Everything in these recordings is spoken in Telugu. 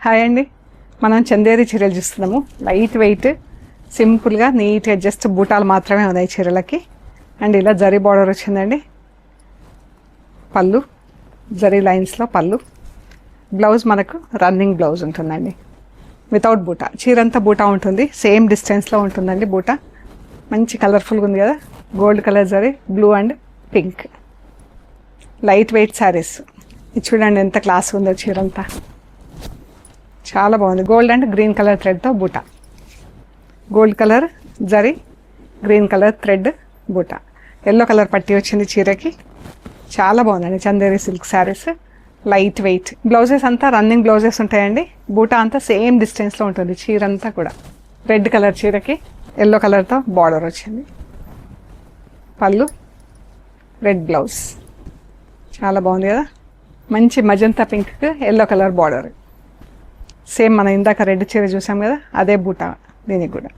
హాయ్ అండి, మనం చందేరి చీరలు చూస్తున్నాము. లైట్ వెయిట్, సింపుల్గా నీట్గా జస్ట్ బూటాలు మాత్రమే ఉన్నాయి చీరలకి. అండ్ ఇలా జరీ బార్డర్ వచ్చిందండి. పళ్ళు జరీ లైన్స్లో పళ్ళు. బ్లౌజ్ మనకు రన్నింగ్ బ్లౌజ్ ఉంటుందండి, వితౌట్ బూటా. చీర అంతా బూటా ఉంటుంది, సేమ్ డిస్టెన్స్లో ఉంటుందండి బూటా. మంచి కలర్ఫుల్గా ఉంది కదా, gold colour zari, blue and pink. Light weight saris. ఇది చూడండి ఎంత క్లాస్ ఉందో చీర అంతా, చాలా బాగుంది. గోల్డ్ అండ్ గ్రీన్ కలర్ థ్రెడ్తో బూటా. Gold colour zari, green colour thread బూటా. ఎల్లో కలర్ పట్టీ వచ్చింది చీరకి, చాలా బాగుందండి. Chanderi silk saris, light weight. Blouses అంతా రన్నింగ్ బ్లౌజెస్ ఉంటాయండి. బూటా అంతా సేమ్ డిస్టెన్స్లో ఉంటుంది చీర అంతా కూడా. రెడ్ కలర్ చీరకి ఎల్లో కలర్తో బార్డర్ వచ్చింది. పళ్ళు, రెడ్ బ్లౌజ్, చాలా బాగుంది కదా. మంచి మజంతా పింక్కి ఎల్లో కలర్ బార్డర్. సేమ్ మనం ఇందాక రెడ్ చీర చూసాం కదా, అదే బూటా దీనికి కూడా.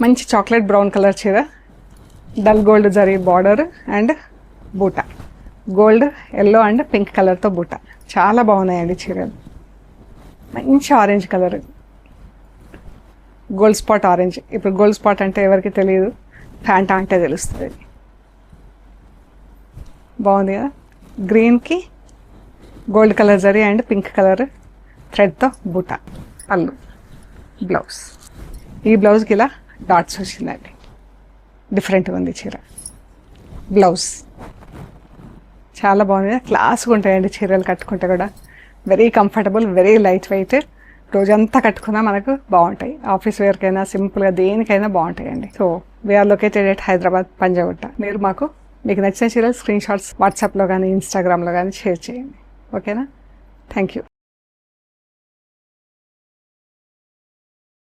మంచి చాక్లెట్ బ్రౌన్ కలర్ చీర, డల్ గోల్డ్ జరీ బార్డర్ అండ్ బూటా. గోల్డ్, ఎల్లో అండ్ పింక్ కలర్తో బూటా. చాలా బాగున్నాయండి చీరలు. మంచి orange colour, Gold Spot orange. ఇప్పుడు గోల్డ్ స్పాట్ అంటే ఎవరికి తెలియదు, ఫ్యాంటా అంటే తెలుస్తుంది. బాగుంది కదా. గ్రీన్కి గోల్డ్ కలర్ జరీ అండ్ పింక్ కలర్ థ్రెడ్తో బూటా. పళ్ళు, బ్లౌజ్. ఈ బ్లౌజ్కి ఇలా డాట్స్ వచ్చిందండి, డిఫరెంట్గా ఉంది చీర. బ్లౌజ్ చాలా బాగుంది, క్లాస్గా ఉంటాయండి చీరలు కట్టుకుంటే కూడా. Very comfortable, very light weight. రోజంతా కట్టుకున్నా మనకు బాగుంటాయి. ఆఫీస్ వేర్కైనా సింపుల్గా దేనికైనా బాగుంటాయండి. So we are located at Hyderabad Panjagutta. మీరు మీకు నచ్చిన చీరలు స్క్రీన్ షాట్స్ వాట్సాప్లో కానీ ఇన్స్టాగ్రామ్లో కానీ షేర్ చేయండి. ఓకేనా? Thank you.